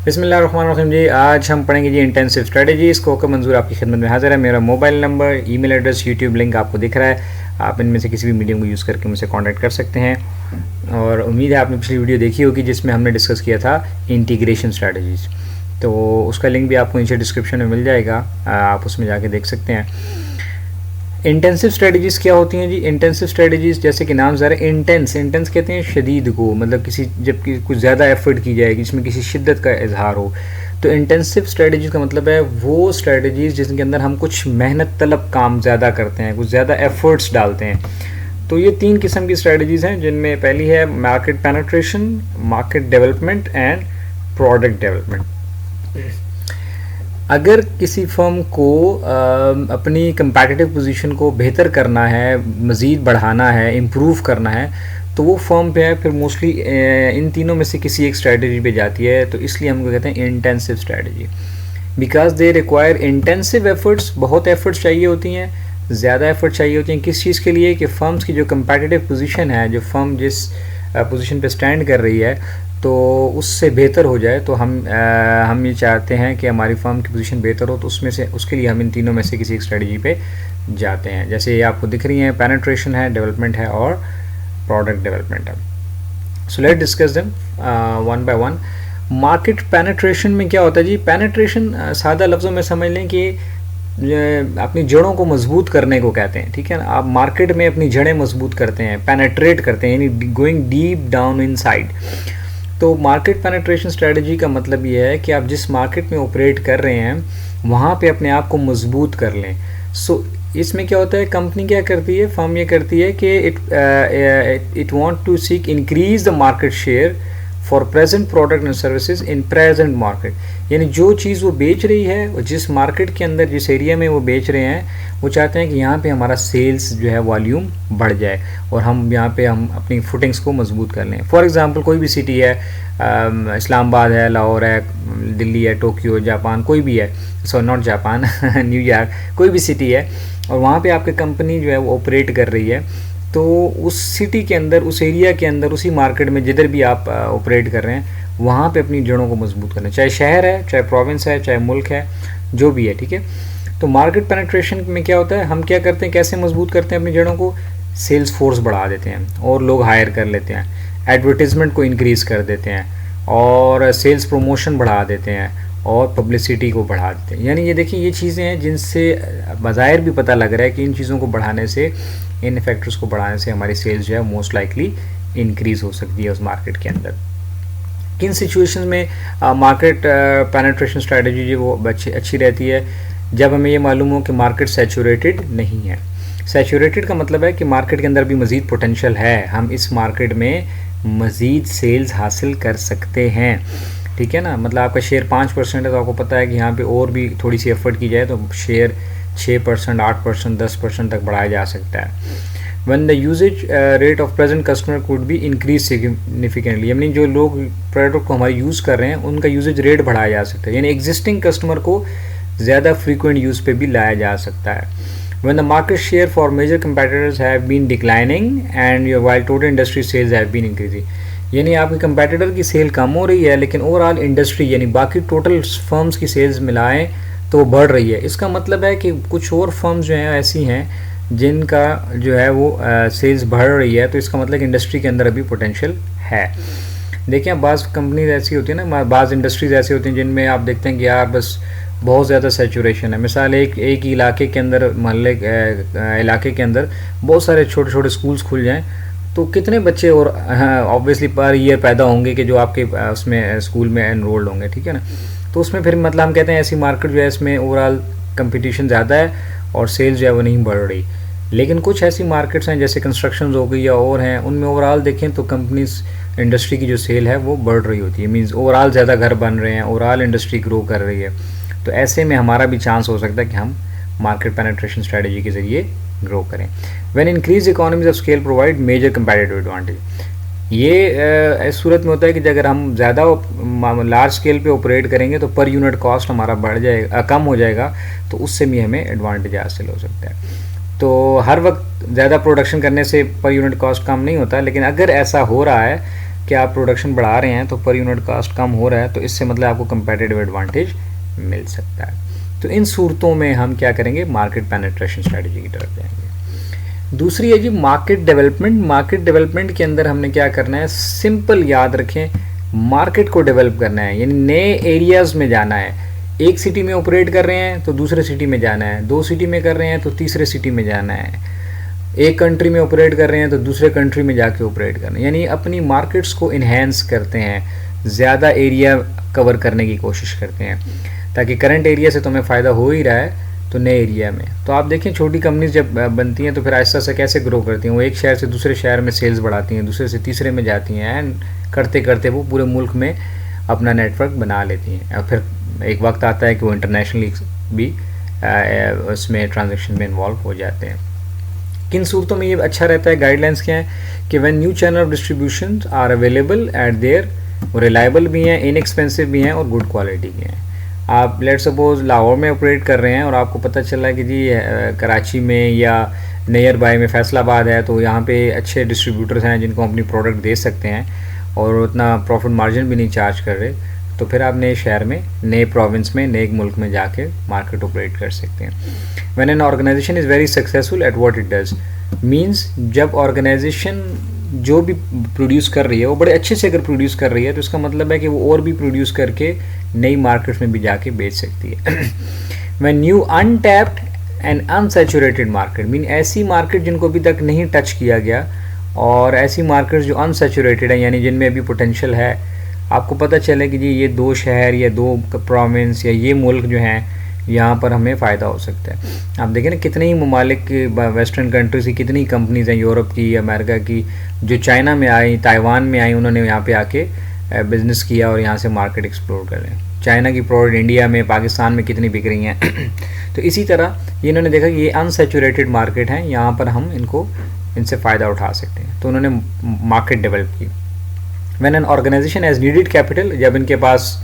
बिस्मिल्लाहिर्रहमानिर्रहीम जी। आज हम पढ़ेंगे जी इंटेंसिव स्ट्रेटजीज। कोका मंजूर आपकी खिदमत में हाजिर है। मेरा mobile number, email address, YouTube link आपको दिख रहा है। आप इनमें से किसी भी मीडियम को यूज़ करके मुझसे कांटेक्ट कर सकते हैं। और उम्मीद है आपने पिछली वीडियो देखी होगी जिसमें हमने डिस्कस किया था इंटीग्रेशन स्ट्रेटजीज। तो उसका लिंक भी आपको नीचे डिस्क्रिप्शन में मिल जाएगा, आप उसमें जाके देख सकते हैं। इंटेंसिव स्ट्रेटजीज क्या होती हैं जी? इंटेंसिव स्ट्रेटजीज जैसे कि नाम ज़रा इंटेंस कहते हैं शदीद को, मतलब किसी जबकि कुछ ज़्यादा एफर्ट की जाएगी, जिसमें किसी शिद्दत का इजहार हो। तो इंटेंसिव स्ट्रेटजीज का मतलब है वो स्ट्रेटजीज जिसके अंदर हम कुछ मेहनत तलब काम ज़्यादा करते हैं, कुछ ज़्यादा एफर्ट्स डालते हैं। तो ये 3 किस्म की स्ट्रेटजीज हैं, जिनमें पहली है market penetration, market development and product development. अगर किसी फर्म को अपनी कंपैटिटिव पोजीशन को बेहतर करना है, मज़ीद बढ़ाना है, इम्प्रूव करना है, तो वो फर्म पे है फिर मोस्टली इन तीनों में से किसी एक स्ट्रेटजी पे जाती है। तो इसलिए हम कहते हैं intensive strategy, because they require intensive efforts. बहुत एफर्ट्स चाहिए होती हैं, ज़्यादा एफर्ट चाहिए होती हैं। किस चीज़ के लिए? कि फ़र्म्स की जो कंपैटिटिव पोजीशन है, जो फर्म जिस पोजीशन पे स्टैंड कर रही है, तो उससे बेहतर हो जाए। तो हम ये चाहते हैं कि हमारी फर्म की पोजीशन बेहतर हो, तो उसके लिए हम इन तीनों में से किसी एक स्ट्रेटजी पे जाते हैं। जैसे ये आपको दिख रही हैं, पेनिट्रेशन है, डेवलपमेंट है और प्रोडक्ट डेवलपमेंट है। So let discuss them one by one. Market penetration में क्या होता है जी? पेनिट्रेशन सादा लफ्ज़ों में समझ लें कि अपनी जड़ों को मजबूत करने को कहते हैं, ठीक है ना। आप मार्केट में अपनी जड़ें मजबूत करते हैं, पेनिट्रेट करते हैं, यानी गोइंग डीप डाउन इनसाइड। तो मार्केट पेनिट्रेशन स्ट्रेटजी का मतलब ये है कि आप जिस मार्केट में ऑपरेट कर रहे हैं वहाँ पे अपने आप को मजबूत कर लें। सो इसमें क्या होता है, कंपनी क्या करती है, फर्म ये करती है कि it want to seek increase the market share for present product and services in present market. यानी जो चीज़ वो बेच रही है और जिस मार्केट के अंदर, जिस एरिया में वो बेच रहे हैं, वो चाहते हैं कि यहाँ पे हमारा सेल्स जो है वॉल्यूम बढ़ जाए और हम यहाँ पे हम अपनी फुटिंग्स को मजबूत कर लें। फॉर एग्जांपल कोई भी सिटी है, इस्लामाबाद है, लाहौर है, दिल्ली है, टोक्यो, जापान, कोई भी है, सॉरी नॉट जापान न्यूयॉर्क, कोई भी सिटी है, और वहाँ पे आपकी कंपनी जो है वो ऑपरेट कर रही है। तो उस सिटी के अंदर, उस एरिया के अंदर, उसी मार्केट में जिधर भी आप ऑपरेट कर रहे हैं, वहाँ पे अपनी जड़ों को मजबूत करना, चाहे शहर है, चाहे प्रोविंस है, चाहे मुल्क है, जो भी है, ठीक है। तो मार्केट पेनिट्रेशन में क्या होता है, हम क्या करते हैं, कैसे मजबूत करते हैं अपनी जड़ों को? सेल्स फोर्स बढ़ा देते हैं और लोग हायर कर लेते हैं, एडवर्टीज़मेंट को इंक्रीज़ कर देते हैं और सेल्स प्रमोशन बढ़ा देते हैं और पब्लिसिटी को बढ़ा देते हैं। यानी ये देखिए, ये चीज़ें हैं जिनसे बज़ाहिर भी पता लग रहा है कि इन चीज़ों को बढ़ाने से, इन फैक्टर्स को बढ़ाने से हमारी सेल्स जो है मोस्ट लाइकली इंक्रीज़ हो सकती है उस मार्केट के अंदर। किन सिचुएशंस में मार्केट पेनिट्रेशन स्ट्रेटजी जो वो अच्छी रहती है? जब हमें ये मालूम हो कि मार्केट सैचुरेटेड नहीं है। सैचुरेटेड का मतलब है कि मार्केट के अंदर भी मज़ीद पोटेंशियल है, हम इस मार्केट में मज़ीद सेल्स हासिल कर सकते हैं, ठीक है ना। मतलब आपका शेयर 5% है, तो आपको पता है कि यहाँ पे और भी थोड़ी सी एफर्ट की जाए तो शेयर 6%, 8%, 10% तक बढ़ाया जा सकता है। When the usage rate of present customer could be increased significantly, यानी जो लोग प्रोडक्ट को हमारे यूज़ कर रहे हैं उनका यूजेज रेट बढ़ाया जा सकता है, यानी एग्जिस्टिंग कस्टमर को ज़्यादा फ्रीक्वेंट यूज़ पे भी लाया जा सकता है। When the market share for major competitors have been declining and while total industry sales have been increasing, यानी आपके कंपेटिटर की सेल कम हो रही है लेकिन ओवरऑल इंडस्ट्री यानी बाकी टोटल फर्म्स की सेल्स मिलाएं तो वो बढ़ रही है। इसका मतलब है कि कुछ और फर्म्स जो हैं ऐसी हैं जिनका जो है वो सेल्स बढ़ रही है, तो इसका मतलब इंडस्ट्री के अंदर अभी पोटेंशियल है। देखिए, बाज़ कंपनीज ऐसी होती है ना, बाज़ इंडस्ट्रीज़ ऐसी होती हैं जिनमें आप देखते हैं कि यार बस बहुत ज़्यादा सैचुरेशन है। मिसाल एक इलाके के अंदर, मोहल्ले इलाके के अंदर बहुत सारे छोटे छोटे स्कूल्स खुल जाएं, तो कितने बच्चे और ऑब्वियसली पर ईयर पैदा होंगे कि जो आपके उसमें स्कूल में एनरोल्ड होंगे, ठीक है ना। तो उसमें फिर मतलब हम कहते हैं ऐसी मार्केट जो है इसमें ओवरऑल कंपटीशन ज़्यादा है और सेल्स जो है वो नहीं बढ़ रही। लेकिन कुछ ऐसी मार्केट्स हैं जैसे कंस्ट्रक्शन हो गई या और हैं, उनमें ओवरऑल देखें तो कंपनीज, इंडस्ट्री की जो सेल है वो बढ़ रही होती है। मींस ओवरऑल ज़्यादा घर बन रहे हैं, ओवरऑल इंडस्ट्री ग्रो कर रही है। तो ऐसे में हमारा भी चांस हो सकता है कि हम मार्केट पेनिट्रेशन स्ट्रेटजी के ज़रिए ग्रो करें। When increase economies of scale provide major competitive advantage, ये इस सूरत में होता है कि अगर हम ज़्यादा लार्ज स्केल पे ऑपरेट करेंगे तो पर यूनिट कॉस्ट हमारा बढ़ जाएगा, कम हो जाएगा, तो उससे भी हमें एडवांटेज हासिल हो सकता है। तो हर वक्त ज़्यादा प्रोडक्शन करने से पर यूनिट कॉस्ट कम नहीं होता, लेकिन अगर ऐसा हो रहा है कि आप प्रोडक्शन बढ़ा रहे हैं तो पर यूनिट कास्ट कम हो रहा है, तो इससे मतलब आपको कंपेटिटिव एडवांटेज मिल सकता है। तो इन सूरतों में हम क्या करेंगे, मार्केट पेनिट्रेशन स्ट्रेटजी की तरफ जाएंगे। दूसरी है जी मार्केट डेवलपमेंट। मार्केट डेवलपमेंट के अंदर हमने क्या करना है, सिंपल याद रखें, मार्केट को डेवलप करना है, यानी नए एरियाज़ में जाना है। एक सिटी में ऑपरेट कर रहे हैं तो दूसरे सिटी में जाना है, 2 सिटी में कर रहे हैं तो तीसरे सिटी में जाना है, एक कंट्री में ऑपरेट कर रहे हैं तो दूसरे कंट्री में जाके ऑपरेट करना है। यानी अपनी मार्केट्स को इन्हेंस करते हैं, ज़्यादा एरिया कवर करने की कोशिश करते हैं, ताकि करंट एरिया से तुम्हें फ़ायदा हो ही रहा है तो नए एरिया में। तो आप देखें छोटी कंपनीज जब बनती हैं तो फिर आहिस्ता आहिस्ता कैसे ग्रो करती हैं, वो एक शहर से दूसरे शहर में सेल्स बढ़ाती हैं, दूसरे से तीसरे में जाती हैं, एंड करते करते वो पूरे मुल्क में अपना नेटवर्क बना लेती हैं। और फिर एक वक्त आता है कि वो इंटरनेशनली भी उसमें ट्रांजेक्शन में इन्वॉल्व हो जाते हैं। किन सूरतों में ये अच्छा रहता है, गाइडलाइंस क्या है कि when new channel of distribution are available at there, वो रिलायबल भी हैं, इनएक्सपेंसिव भी हैं और गुड क्वालिटी के हैं। आप लेट सपोज लाहौर में ऑपरेट कर रहे हैं और आपको पता चला कि जी कराची में या नियर बाय में फैसलाबाद है, तो यहाँ पे अच्छे डिस्ट्रीब्यूटर्स हैं जिनको अपनी प्रोडक्ट दे सकते हैं और उतना प्रॉफिट मार्जिन भी नहीं चार्ज कर रहे, तो फिर आप नए शहर में, नए प्रोविंस में, नए मुल्क में जाके मार्केट ऑपरेट कर सकते हैं। When an organization is very successful at what it does, means जब ऑर्गेनाइजेशन जो भी प्रोड्यूस कर रही है वो बड़े अच्छे से अगर प्रोड्यूस कर रही है तो इसका मतलब है कि वो और भी प्रोड्यूस करके नई मार्केट्स में भी जाके बेच सकती है। When new untapped and unsaturated market, mean ऐसी मार्केट जिनको अभी तक नहीं टच किया गया और ऐसी मार्केट्स जो अनसैचुरेटेड है, यानी जिनमें अभी पोटेंशियल है, आपको पता चले कि जी ये 2 शहर या 2 प्रोविंस या ये मुल्क जो हैं यहाँ पर हमें फ़ायदा हो सकता है। आप देखें ना कितने ही ममालिक वेस्टर्न कंट्रीज़ की कितनी कंपनीज़ हैं, यूरोप की, अमेरिका की, जो चाइना में आई, ताइवान में आई, उन्होंने यहाँ पे आके बिज़नेस किया और यहाँ से मार्केट एक्सप्लोर कर रहे हैं। चाइना की प्रोडक्ट इंडिया में, पाकिस्तान में कितनी बिक रही हैं। तो इसी तरह ये इन्होंने देखा कि ये अनसैचुरेटेड मार्केट हैं, यहाँ पर हम इनसे फ़ायदा उठा सकते हैं, तो उन्होंने मार्केट डेवलप की। When an organization has needed capital, जब इनके पास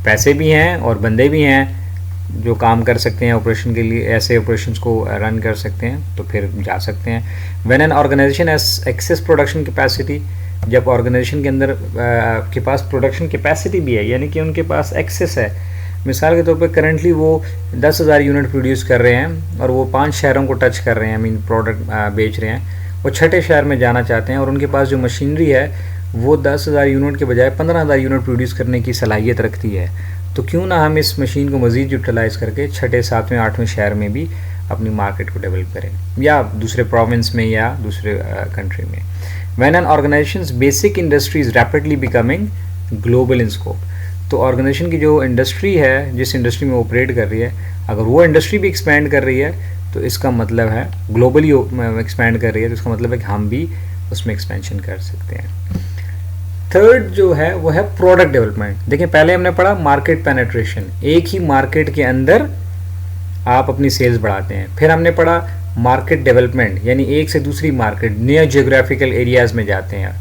पैसे भी हैं और बंदे भी हैं जो काम कर सकते हैं ऑपरेशन के लिए, ऐसे ऑपरेशंस को रन कर सकते हैं, तो फिर जा सकते हैं। When an organization has access production capacity, जब ऑर्गेनाइजेशन के अंदर के पास प्रोडक्शन कैपेसिटी भी है, यानी कि उनके पास एक्सेस है। मिसाल के तौर पर करंटली वो 10,000 यूनिट प्रोड्यूस कर रहे हैं और वो 5 शहरों को टच कर रहे हैं, मीन प्रोडक्ट बेच रहे हैं, वो छठे शहर में जाना चाहते हैं और उनके पास जो मशीनरी है वो 10,000 यूनिट के बजाय 15,000 यूनिट प्रोड्यूस करने की सलाहियत रखती है, तो क्यों ना हम इस मशीन को मज़ीद यूटिलाइज़ करके छठे, 7वें, 8वें शहर में भी अपनी मार्केट को डेवलप करें, या दूसरे प्रोविंस में या दूसरे कंट्री में। When an organisations basic industry is rapidly becoming global in scope, तो ऑर्गेनाइजेशन की जो इंडस्ट्री है, जिस इंडस्ट्री में ऑपरेट कर रही है, अगर वो इंडस्ट्री भी एक्सपैंड कर रही है तो इसका मतलब है ग्लोबली एक्सपैंड कर रही है, तो इसका मतलब है कि हम भी उसमें एक्सपेंशन कर सकते हैं। थर्ड जो है वो है प्रोडक्ट डेवलपमेंट। देखिए पहले हमने पढ़ा मार्केट पेनिट्रेशन, एक ही मार्केट के अंदर आप अपनी सेल्स बढ़ाते हैं। फिर हमने पढ़ा मार्केट डेवलपमेंट, यानी एक से दूसरी मार्केट, नए जियोग्राफिकल एरियाज़ में जाते हैं।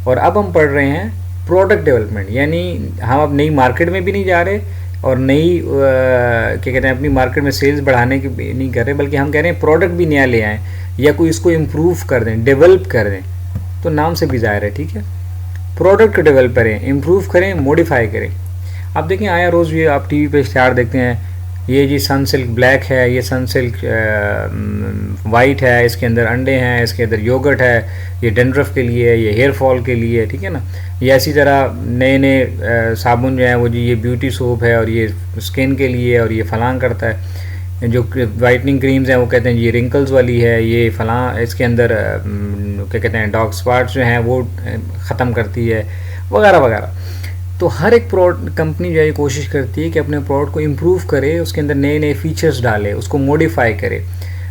और अब हम पढ़ रहे हैं प्रोडक्ट डेवलपमेंट, यानी हम अब नई मार्केट में भी नहीं जा रहे और नई क्या कहते हैं अपनी मार्केट में सेल्स बढ़ाने की भी नहीं कर रहे, बल्कि हम कह रहे हैं प्रोडक्ट भी नया ले आएँ या कोई इसको इम्प्रूव कर दें, डेवलप कर दें। तो नाम से भी ज़ाहिर है, ठीक है, प्रोडक्ट को डेवलप करें, इम्प्रूव करें, मॉडिफाई करें। आप देखें आया रोज़ ये आप टीवी पे इश्तिहार देखते हैं, ये जी सनसिल्क ब्लैक है, ये सनसिल्क वाइट है, इसके अंदर अंडे हैं, इसके अंदर योगर्ट है, ये डेंड्रफ के लिए, ये हेयर फॉल के लिए, ठीक है ना। ये इसी तरह नए नए साबुन जो है वो जी ये ब्यूटी सोप है और ये स्किन के लिए और ये फलां करता है। जो वाइटनिंग क्रीम्स हैं वो कहते हैं ये रिंकल्स वाली है, ये फलां, इसके अंदर क्या कहते हैं डार्क स्पॉट्स जो हैं वो ख़त्म करती है, वगैरह वगैरह। तो हर एक कंपनी जो है कोशिश करती है कि अपने प्रोडक्ट को इम्प्रूव करे, उसके अंदर नए नए फीचर्स डाले, उसको मॉडिफाई करे।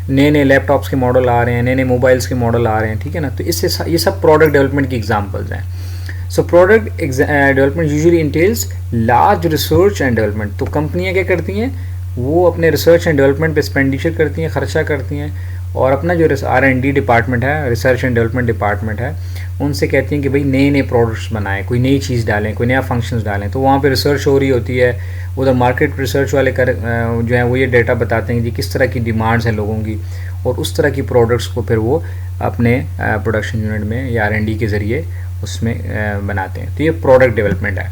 नए नए लैपटॉप्स के मॉडल आ रहे हैं, नए नए मोबाइल्स के मॉडल आ रहे हैं, ठीक है ना। तो इससे ये सब प्रोडक्ट डेवलपमेंट की एग्जांपल्स हैं। So product development usually entails large research and development. तो कंपनियाँ क्या करती हैं, वो अपने रिसर्च एंड डेवलपमेंट पे एक्सपेंडिचर करती हैं, ख़र्चा करती हैं, और अपना जो R&D डिपार्टमेंट है, रिसर्च एंड डेवलपमेंट डिपार्टमेंट है, उनसे कहती हैं कि भाई नए नए प्रोडक्ट्स बनाएं, कोई नई चीज़ डालें, कोई नया फंक्शंस डालें। तो वहाँ पे रिसर्च हो रही होती है, उधर मार्केट रिसर्च वाले जो है वो ये डेटा बताते हैं कि किस तरह की डिमांड्स हैं लोगों की, और उस तरह की प्रोडक्ट्स को फिर वो अपने प्रोडक्शन यूनिट में या R&D के ज़रिए उसमें बनाते हैं। तो ये प्रोडक्ट डेवलपमेंट है।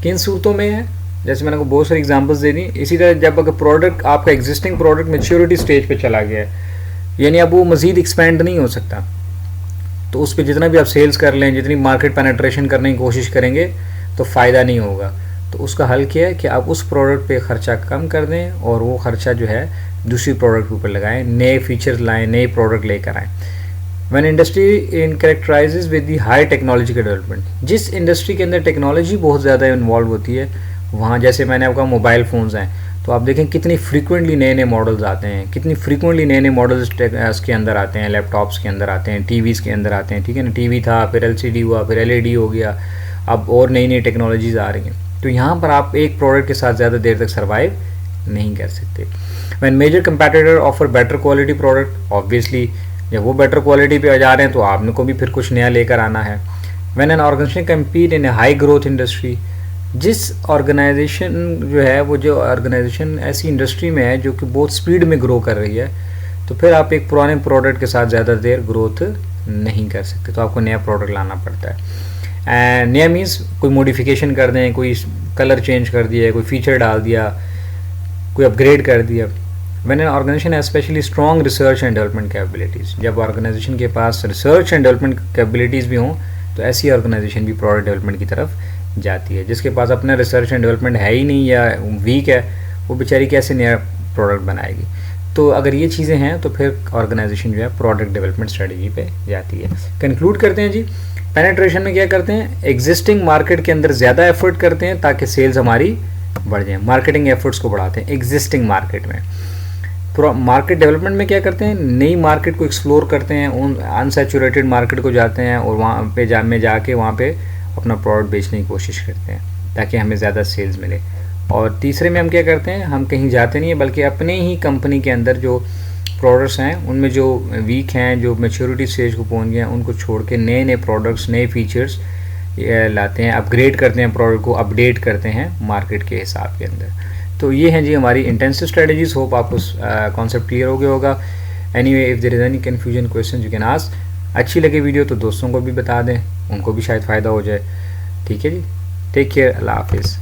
किन सूरतों में है, जैसे मैंने आपको बहुत सारी एग्जांपल्स दे दी। इसी तरह जब अगर प्रोडक्ट आपका एग्जिस्टिंग प्रोडक्ट मैच्योरिटी स्टेज पे चला गया है, यानी अब वो मज़ीद एक्सपेंड नहीं हो सकता, तो उस पर जितना भी आप सेल्स कर लें, जितनी मार्केट पेनिट्रेशन करने की कोशिश करेंगे तो फ़ायदा नहीं होगा। तो उसका हल क्या है कि आप उस प्रोडक्ट पे ख़र्चा कम कर दें और वो ख़र्चा जो है दूसरी प्रोडक्ट के ऊपर लगाएं, नए फीचर्स लाएं, नए प्रोडक्ट लेकर आएँ। When industry in characterize with the high technology का डेवलपमेंट, जिस इंडस्ट्री के अंदर टेक्नोलॉजी बहुत ज़्यादा इन्वॉल्व होती है, वहाँ जैसे मैंने आपका मोबाइल फ़ोन्स हैं, तो आप देखें कितनी फ्रीक्वेंटली नए नए मॉडल्स आते हैं, कितनी फ्रीक्वेंटली नए नए मॉडल्स उसके अंदर आते हैं, लैपटॉप्स के अंदर आते हैं, टीवीज़ के अंदर आते हैं, ठीक है ना। टीवी था, फिर एलसीडी हुआ, फिर एलईडी हो गया, अब और नई नई टेक्नोलॉजीज़ आ रही हैं। तो यहाँ पर आप एक प्रोडक्ट के साथ ज़्यादा देर तक सर्वाइव नहीं कर सकते। When major competitor offer better quality product, obviously जब वो बेटर क्वालिटी पे आ जा रहे हैं तो आपको भी फिर कुछ नया लेकर आना है। When an organization compete in a high growth industry, जिस ऑर्गेनाइजेशन जो है वो जो ऑर्गेनाइजेशन ऐसी इंडस्ट्री में है जो कि बहुत स्पीड में ग्रो कर रही है, तो फिर आप एक पुराने प्रोडक्ट के साथ ज़्यादा देर ग्रोथ नहीं कर सकते, तो आपको नया प्रोडक्ट लाना पड़ता है। एंड नया मीन्स कोई मॉडिफिकेशन कर दें, कोई कलर चेंज कर दिया, कोई फीचर डाल दिया, कोई अपग्रेड कर दिया। When an organization has especially strong research and development capabilities, जब ऑर्गेनाइजेशन के पास रिसर्च एंड डेवलपमेंट कैपेबिलिटीज़ भी हों तो ऐसी ऑर्गेनाइजेशन भी प्रोडक्ट डेवलपमेंट की तरफ जाती है। जिसके पास अपना रिसर्च एंड डेवलपमेंट है ही नहीं या वीक है, वो बेचारी कैसे नया प्रोडक्ट बनाएगी। तो अगर ये चीज़ें हैं तो फिर ऑर्गेनाइजेशन जो है प्रोडक्ट डेवलपमेंट स्ट्रेटजी पे जाती है। कंक्लूड करते हैं जी, पेनिट्रेशन में क्या करते हैं, एग्जिस्टिंग मार्केट के अंदर ज़्यादा एफर्ट करते हैं ताकि सेल्स हमारी बढ़ जाए, मार्केटिंग एफर्ट्स को बढ़ाते हैं एग्जिस्टिंग मार्केट में। मार्केट डेवलपमेंट में क्या करते हैं, नई मार्केट को एक्सप्लोर करते हैं, उन अनसैचुरेटेड मार्केट को जाते हैं और वहाँ पे जाके वहाँ पे अपना प्रोडक्ट बेचने की कोशिश करते हैं ताकि हमें ज़्यादा सेल्स मिले। और तीसरे में हम क्या करते हैं, हम कहीं जाते नहीं हैं बल्कि अपने ही कंपनी के अंदर जो प्रोडक्ट्स हैं उनमें जो वीक हैं, जो मैच्योरिटी स्टेज को पहुँच गए हैं, उनको छोड़ के नए नए प्रोडक्ट्स, नए फीचर्स लाते हैं, अपग्रेड करते हैं, प्रोडक्ट को अपडेट करते हैं मार्केट के हिसाब के अंदर। तो ये हैं जी हमारी इंटेंसिव स्ट्रेटजीज। होप आपको कॉन्सेप्ट क्लियर हो गया होगा। Anyway, if there is any confusion question you can ask. अच्छी लगे वीडियो तो दोस्तों को भी बता दें, उनको भी शायद फ़ायदा हो जाए। ठीक है जी, टेक केयर, अल्लाह हाफिज़।